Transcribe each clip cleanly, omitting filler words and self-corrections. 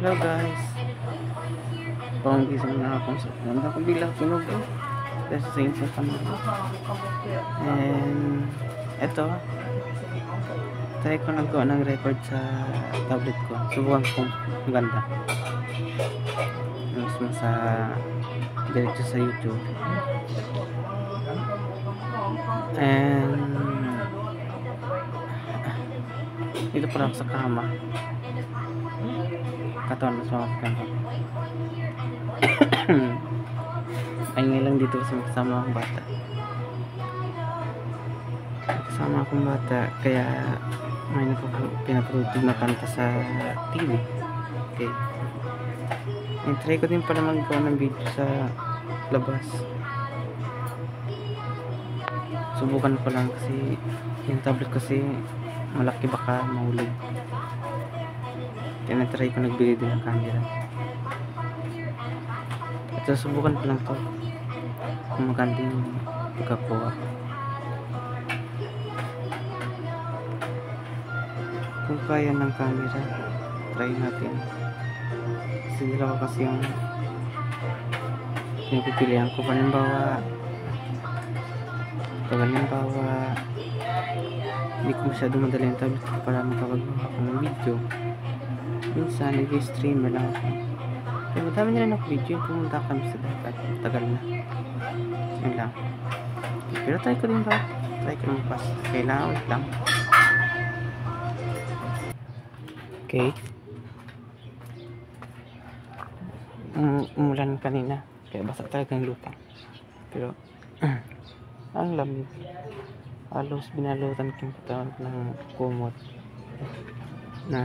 Hello guys. Panggising na akong sa ganda ko bilang tunog ko. Kasi sa inyo sa kamera. And eto, try ko nagawa ng record sa tablet ko. Subukan kung maganda. Mas sa diretso sa YouTube. And dito pala ako sa kama. Katawan na sumasakan ko. Ay lang dito kasi kasama akong bata. Kasama akong bata kaya may pinapatutog na kanta sa TV. Okay. And try ko din pala magawa ng video sa labas. Subukan ko lang kasi yung tablet kasi malaki baka mahulog. Kaya na-try ko nagbili din ng camera. At susubukan ko lang to kung maganda yung pagkakuha. Kung kaya ng camera, try natin. Kasi dalawa kasi yung pinapipilihan ko. Halimbawa hindi ko masyado madali yung tablet ko para makapagawa ako ng video. Minsan nag-streamer lang ako. Kaya madami na rin ako video yung pumunta kami sa dagat. Tagal na. Yun lang. Pero try ko din ba? Try ko lang pas. Kailangan ulit lang. Okay. Umulan kanina. Kaya basa talaga yung lupa. Pero ang lamig. Halos binalutan ko yung katawan ng kumot. Na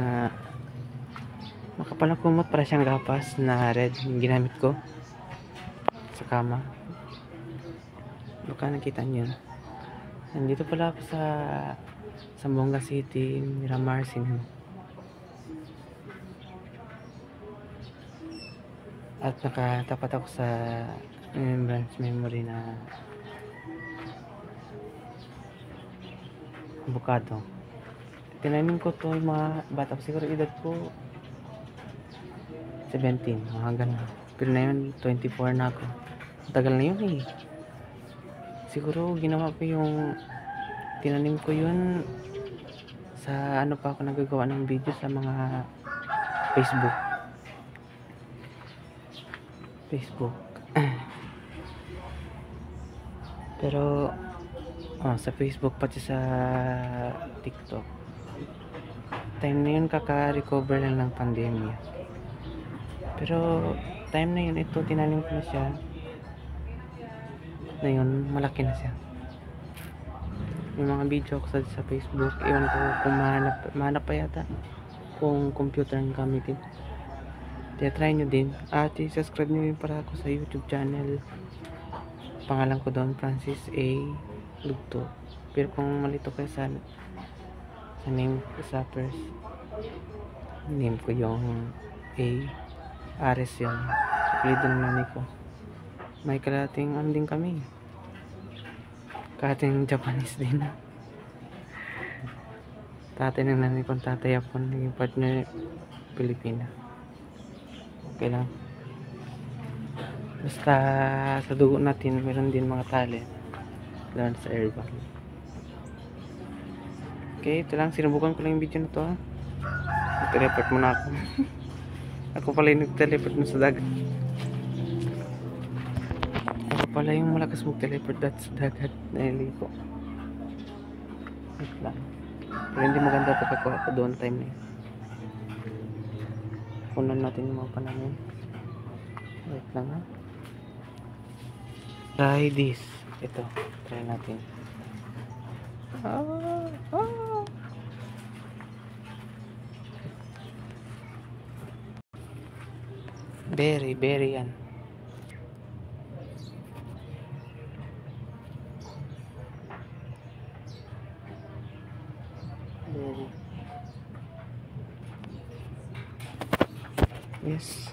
makapal na kumot para siyang gapas na red yung ginamit ko sa kama. Baka nakita niyo. Nandito pala ako sa Zamboanga City, Miramar, Sinmo. At nakatapat ako sa remembrance memory na avocado. Tinanim ko to yung mga bata ko, siguro edad ko 17, mga ganun. Pero na yun, 24 na ako. Tagal na yun eh. Siguro ginawa ko yung tinanim ko yun sa ano pa ako nagagawa ng video sa mga Facebook. Pero sa Facebook pati sa TikTok. Time na yun kaka-recover lang ng pandemya. Pero time na yun, ito tinanim ko na siya. Ngayon malaki na siya. Yung mga video ko sa Facebook, iwan ko kung mahanap pa yata kung computer ang gamitin. Kaya try nyo din. At i-subscribe nyo yun para ako sa YouTube channel. Pangalan ko doon, Francis A. Lugto. Pero kung malito kayo sa name ko sa first name ko yung A. Ares yun. Apelido ng nanay ko. May kalating ano din kami. Kalating Japanese din. Tatay ng nanay ko, tatay ako, naging partner Pilipina. Okay lang. Basta sa dugo natin, meron din mga talent. Lalo sa airbag. Okay, ito lang. Sinubukan ko lang yung video na to. Nag-teleport muna ako. Ako pala yung nag-teleport mo sa dagat. Ako pala yung malakas mag-teleport sa dagat na iliko. Wait lang. Pero hindi maganda pagkakuha ko doon time na yun. Punan natin yung mga panahon. Wait lang ha. Try this. Ito. Try natin. Berry yan. Berry. Yes.